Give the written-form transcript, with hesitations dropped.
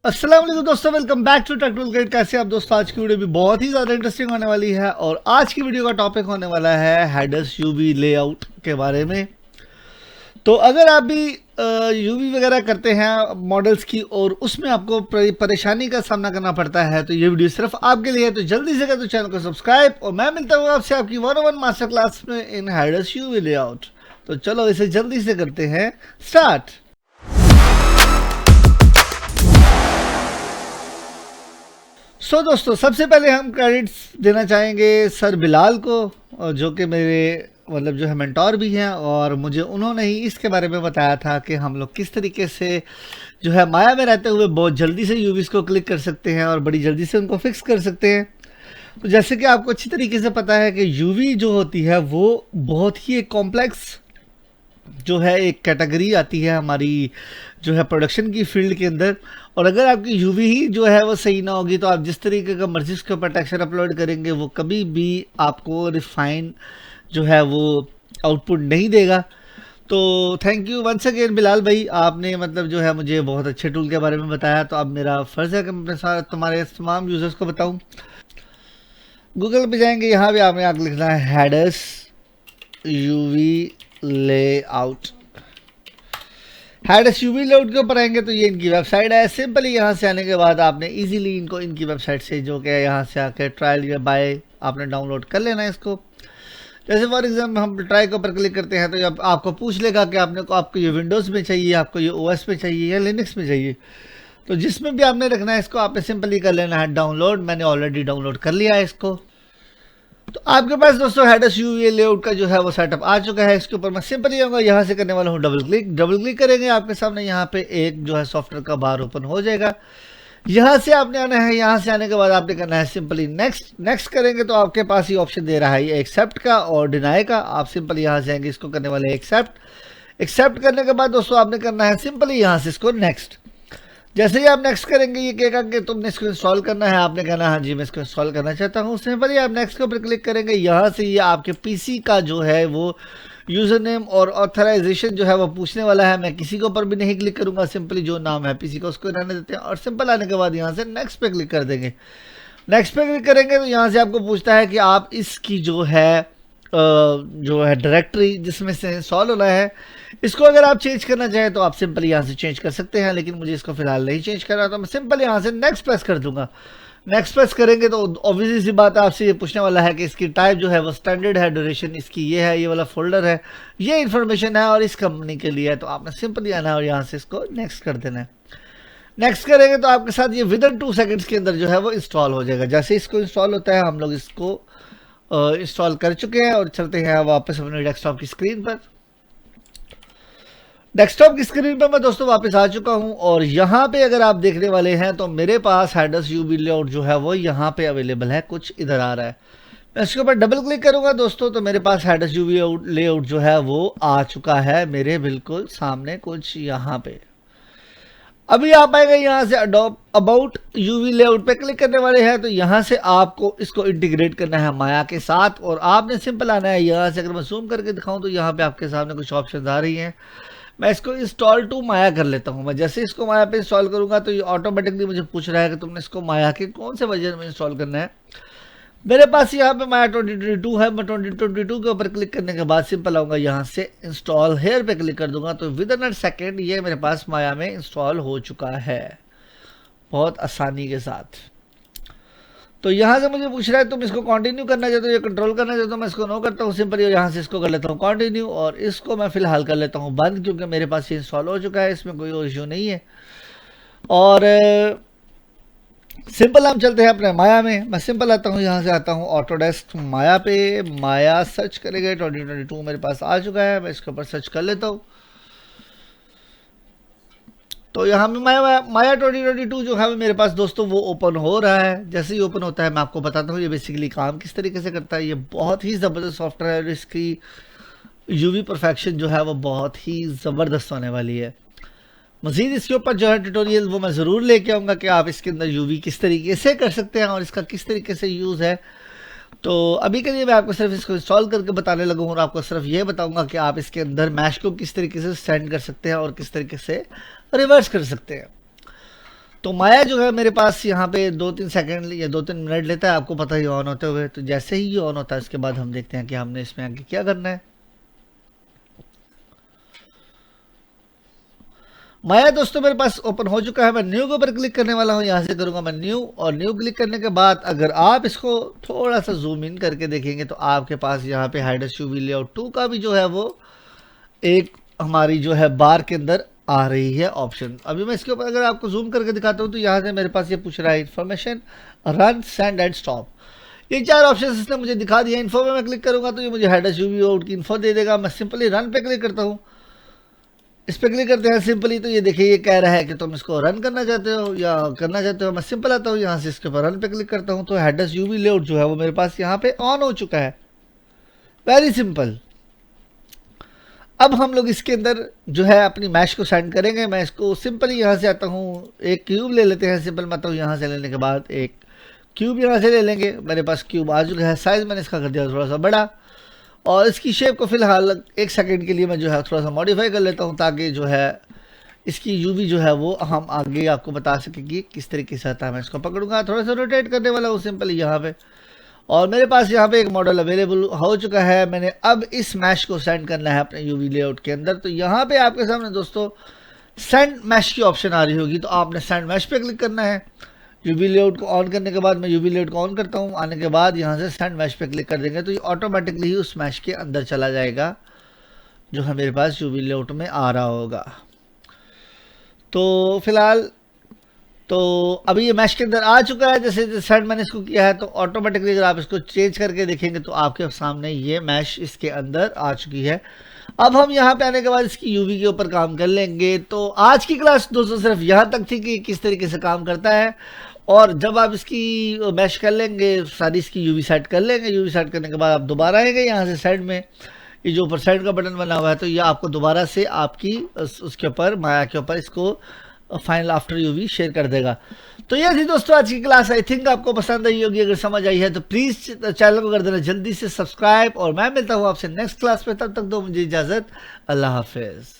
अस्सलाम वालेकुम दोस्तों, welcome back to technical guide. कैसे आप दोस्तों? आज की वीडियो भी बहुत ही ज़्यादा इंटरेस्टिंग होने वाली है और आज की वीडियो का टॉपिक होने वाला है हेडर्स यूवी लेआउट के बारे में। तो अगर आप भी यूवी वगैरह करते हैं मॉडल्स की और उसमें आपको परेशानी का सामना करना पड़ता है तो ये वीडियो सिर्फ आपके लिए है। तो जल्दी से कर दो चैनल को सब्सक्राइब और मैं मिलता हूँ आपसे आपकी 101 मास्टर क्लास में इन हेडर्स यूवी लेआउट। तो चलो इसे जल्दी से करते हैं स्टार्ट। दोस्तों सबसे पहले हम क्रेडिट्स देना चाहेंगे सर बिलाल को, जो कि मेरे जो है मेंटोर भी हैं और मुझे उन्होंने ही इसके बारे में बताया था कि हम लोग किस तरीके से जो है माया में रहते हुए बहुत जल्दी से यूवीज को क्लिक कर सकते हैं और बड़ी जल्दी से उनको फिक्स कर सकते हैं। तो जैसे कि आपको अच्छी तरीके से पता है कि यूवी जो होती है वो बहुत ही एक कॉम्प्लेक्स जो है एक कैटेगरी आती है हमारी जो है प्रोडक्शन की फील्ड के अंदर। और अगर आपकी यूवी ही जो है वो सही ना होगी तो आप जिस तरीके का मर्जी उसके ऊपर टेक्सचर अपलोड करेंगे वो कभी भी आपको रिफाइन जो है वो आउटपुट नहीं देगा। तो thank you once again Bilal भाई, आपने जो है मुझे बहुत अच्छे टूल के बारे में बताया। तो अब मेरा फ़र्ज़ है कि मैं अपने साथ तुम्हारे तमाम यूज़र्स को बताऊं। गूगल पे जाएंगे, यहाँ पे आपने आगे लिखना है headers UV layout. Headers UV layout के ऊपर आएंगे तो ये इनकी वेबसाइट है। सिंपली यहाँ से आने के बाद आपने इजीली इनको इनकी वेबसाइट से जो कि यहाँ से आकर ट्रायल या बाय आपने डाउनलोड कर लेना है इसको। जैसे फॉर एग्जाम्पल हम ट्राई के ऊपर क्लिक करते हैं तो अब आपको पूछ लेगा कि आपको ये विंडोज़ में चाहिए, आपको ये ओएस में चाहिए या लिनक्स में चाहिए। तो जिसमें भी आपने रखना है इसको आपने सिंपली कर लेना है डाउनलोड। मैंने ऑलरेडी डाउनलोड कर लिया है इसको। तो आपके पास दोस्तों हेडर्स यूवी लेआउट का जो है वो सेटअप आ चुका है। इसके ऊपर मैं सिंपली आऊँगा, यहाँ से करने वाला हूँ डबल क्लिक करेंगे आपके सामने यहाँ पे एक जो है सॉफ्टवेयर का बार ओपन हो जाएगा। यहाँ से आपने आना है, यहाँ से आने के बाद आपने करना है सिंपली नेक्स्ट करेंगे तो आपके पास ही ऑप्शन दे रहा है एक्सेप्ट का और डिनाई का। आप सिंपली यहाँ से आएंगे, इसको करने वाले एक्सेप्ट करने के बाद दोस्तों आपने करना है सिंपली यहाँ से इसको नेक्स्ट। जैसे ही आप नेक्स्ट करेंगे ये कहेगा कि तुमने इसको इंस्टॉल करना है, आपने कहना हाँ जी मैं इसको इंस्टॉल करना चाहता हूँ। सिंपली आप नेक्स्ट के ऊपर क्लिक करेंगे, यहाँ से ये आपके पीसी का जो है वो यूज़र नेम और ऑथराइजेशन जो है वो पूछने वाला है। मैं किसी के ऊपर भी नहीं क्लिक करूँगा, सिंपली जो नाम है पीसी का उसको रहने देते हैं और सिंपल आने के बाद यहाँ से नेक्स्ट पे क्लिक कर देंगे। नेक्स्ट पे क्लिक करेंगे तो यहाँ से आपको पूछता है कि आप इसकी जो है डायरेक्टरी जिसमें से इंस्टॉल होना है इसको अगर आप चेंज करना चाहें तो आप सिंपली यहाँ से चेंज कर सकते हैं, लेकिन मुझे इसको फिलहाल नहीं चेंज करना तो मैं सिंपली यहाँ से नेक्स्ट प्रेस कर दूंगा। नेक्स्ट प्रेस करेंगे तो ऑब्वियसली सी बात है आपसे ये पूछने वाला है कि इसकी टाइप जो है वो स्टैंडर्ड है, ड्यूरेशन इसकी ये है, ये वाला फोल्डर है, ये इन्फॉर्मेशन है और इस कंपनी के लिए है। तो आपने सिंपली आना है और यहाँ से इसको नेक्स्ट कर देना है। नेक्स्ट करेंगे तो आपके साथ ये विद इन 2 सेकेंड्स के अंदर जो है वो इंस्टॉल हो जाएगा। जैसे इसको इंस्टॉल होता है हम लोग इसको इंस्टॉल कर चुके हैं और चलते हैं वापस अपने डेस्कटॉप की स्क्रीन पर। डेस्कटॉप की स्क्रीन पर मैं दोस्तों वापस आ चुका हूं और यहाँ पे अगर आप देखने वाले हैं तो मेरे पास हेडर्स यूवी लेआउट जो है वो यहाँ पे अवेलेबल है, कुछ इधर आ रहा है। मैं इसके ऊपर डबल क्लिक करूंगा दोस्तों तो मेरे पास हेडर्स यूवी लेआउट जो है वो आ चुका है मेरे बिल्कुल सामने, कुछ यहाँ पे। अभी आप आएंगे यहाँ से अबाउट यूवी लेआउट पे क्लिक करने वाले हैं तो यहाँ से आपको इसको इंटीग्रेट करना है माया के साथ और आपने सिंपल आना है यहाँ से। अगर मैं जूम करके दिखाऊं तो यहाँ पे आपके सामने कुछ ऑप्शन आ रही हैं। मैं इसको इंस्टॉल टू माया कर लेता हूँ। मैं जैसे इसको माया पे इंस्टॉल करूँगा तो ये ऑटोमेटिकली मुझे पूछ रहा है कि तुमने इसको माया के कौन से वर्जन में इंस्टॉल करना है। मेरे पास यहाँ पे माया 2022 है। मैं 2022 के ऊपर क्लिक करने के बाद सिंपल आऊँगा यहाँ से इंस्टॉल हेयर पे क्लिक कर दूंगा तो विद इन अ सेकेंड ये मेरे पास माया में इंस्टॉल हो चुका है बहुत आसानी के साथ। तो यहाँ से मुझे पूछ रहा है तुम इसको कंटिन्यू करना चाहते हो या कंट्रोल करना चाहते हो। मैं इसको नो करता हूँ सिंपली और यहाँ से इसको कर लेता हूँ कंटिन्यू और इसको मैं फिलहाल कर लेता हूँ बंद क्योंकि मेरे पास ये इंस्टॉल हो चुका है, इसमें कोई और इशू नहीं है। और सिंपल हम चलते हैं अपने माया में। मैं सिंपल आता हूँ, यहाँ से आता हूँ ऑटोडेस्क माया पे, माया सर्च करेंगे 2022 मेरे पास आ चुका है। मैं इसके ऊपर सर्च कर लेता हूँ तो यहाँ पे माया 2022 जो है मेरे पास दोस्तों वो ओपन हो रहा है। जैसे ही ओपन होता है मैं आपको बताता हूँ ये बेसिकली काम किस तरीके से करता है। ये बहुत ही ज़बरदस्त सॉफ्टवेयर है और इसकी यूवी परफेक्शन जो है वो बहुत ही ज़बरदस्त होने वाली है। मज़ीद इसके ऊपर जो है ट्यूटोरियल वो मैं ज़रूर लेके आऊँगा कि आप इसके अंदर यूवी किस तरीके से कर सकते हैं और इसका किस तरीके से यूज़ है। तो अभी के लिए मैं आपको सिर्फ इसको इंस्टॉल करके बताने लगा हूँ और आपको सिर्फ ये बताऊंगा कि आप इसके अंदर मैश को किस तरीके से सेंड कर सकते हैं और किस तरीके से रिवर्स कर सकते हैं। तो माया जो है मेरे पास यहाँ पे 2-3 सेकंड या 2-3 मिनट लेता है, आपको पता ही ऑन होते हुए। तो जैसे ही ये ऑन होता है इसके बाद हम देखते हैं कि हमने इसमें आगे क्या करना है। माया दोस्तों मेरे पास ओपन हो चुका है। मैं न्यू के ऊपर क्लिक करने वाला हूँ, यहाँ से करूँगा मैं न्यू, और न्यू क्लिक करने के बाद अगर आप इसको थोड़ा सा जूम इन करके देखेंगे तो आपके पास यहाँ पे हाइडस यूवी लेआउट 2 का भी जो है वो एक हमारी जो है बार के अंदर आ रही है ऑप्शन। अभी मैं इसके ऊपर अगर आपको जूम करके दिखाता हूँ तो यहाँ से मेरे पास ये पूछ रहा है information, run, send and stop. ये 4 ऑप्शन इसने मुझे दिखा दिया। इन्फो में मैं क्लिक करूँगा तो ये मुझे हाइडस यूवी आउट की इन्फो दे देगा। मैं सिंपली रन पे क्लिक करता हूँ, इस पर क्लिक करते हैं सिंपली, तो ये देखिए ये कह रहा है कि तुम इसको रन करना चाहते हो या करना चाहते हो। मैं सिंपल आता हूँ यहाँ से इसके ऊपर रन पे क्लिक करता हूँ तो हाइडस यूवी लेआउट जो है वो मेरे पास यहाँ पे ऑन हो चुका है। Very simple. अब हम लोग इसके अंदर जो है अपनी मैश को सेंड करेंगे। मैं इसको सिंपली यहाँ से आता हूँ, एक क्यूब ले लेते हैं। सिंपल मैं आता हूँ यहाँ से लेने के बाद एक क्यूब यहाँ से ले लेंगे। मेरे पास क्यूब आ चुका है। साइज मैंने इसका कर दिया थोड़ा सा बड़ा, और इसकी शेप को फिलहाल 1 सेकंड के लिए मैं जो है थोड़ा सा मॉडिफाई कर लेता हूँ ताकि जो है इसकी यूवी जो है वो हम आगे आपको बता सकें कि किस तरीके से आता है। मैं इसको पकड़ूंगा, थोड़ा सा रोटेट करने वाला हूँ सिंपली यहाँ पे, और मेरे पास यहाँ पे एक मॉडल अवेलेबल हो चुका है। मैंने अब इस मैश को सेंड करना है अपने यूवी लेआउट के अंदर। तो यहाँ पे आपके सामने दोस्तों सेंड मैश की ऑप्शन आ रही होगी, तो आपने सेंड मैश पे क्लिक करना है। यूवी लेआउट को ऑन करने के बाद मैं यूवी लेआउट को ऑन करता हूँ, आने के बाद यहाँ से सेंड मैश पे क्लिक कर देंगे तो ये ऑटोमेटिकली ही उस मैश के अंदर चला जाएगा जो है मेरे पास यूवी लेआउट में आ रहा होगा। तो फिलहाल तो अभी ये मैश के अंदर आ चुका है। जैसे जैसे सेंड मैंने इसको किया है तो ऑटोमेटिकली अगर आप इसको चेंज करके देखेंगे तो आपके सामने ये मैश इसके अंदर आ चुकी है। अब हम यहाँ पे आने के बाद इसकी यूवी के ऊपर काम कर लेंगे। तो आज की क्लास दोस्तों सिर्फ यहाँ तक थी कि किस तरीके से काम करता है, और जब आप इसकी मैश कर लेंगे, सारी इसकी यूवी सेट कर लेंगे, यूवी सेट करने के बाद आप दोबारा आएंगे यहाँ से साइड में, ये जो ऊपर साइड का बटन बना हुआ है, तो ये आपको दोबारा से आपकी उसके ऊपर माया के ऊपर इसको फाइनल आफ्टर यूवी शेयर कर देगा। तो ये थी दोस्तों आज की क्लास। आई थिंक आपको पसंद आई होगी। अगर समझ आई है तो प्लीज़ चैनल को कर देना जल्दी से सब्सक्राइब, और मैं मिलता हूँ आपसे नेक्स्ट क्लास में। तब तक दो मुझे इजाज़त। अल्लाह हाफिज़।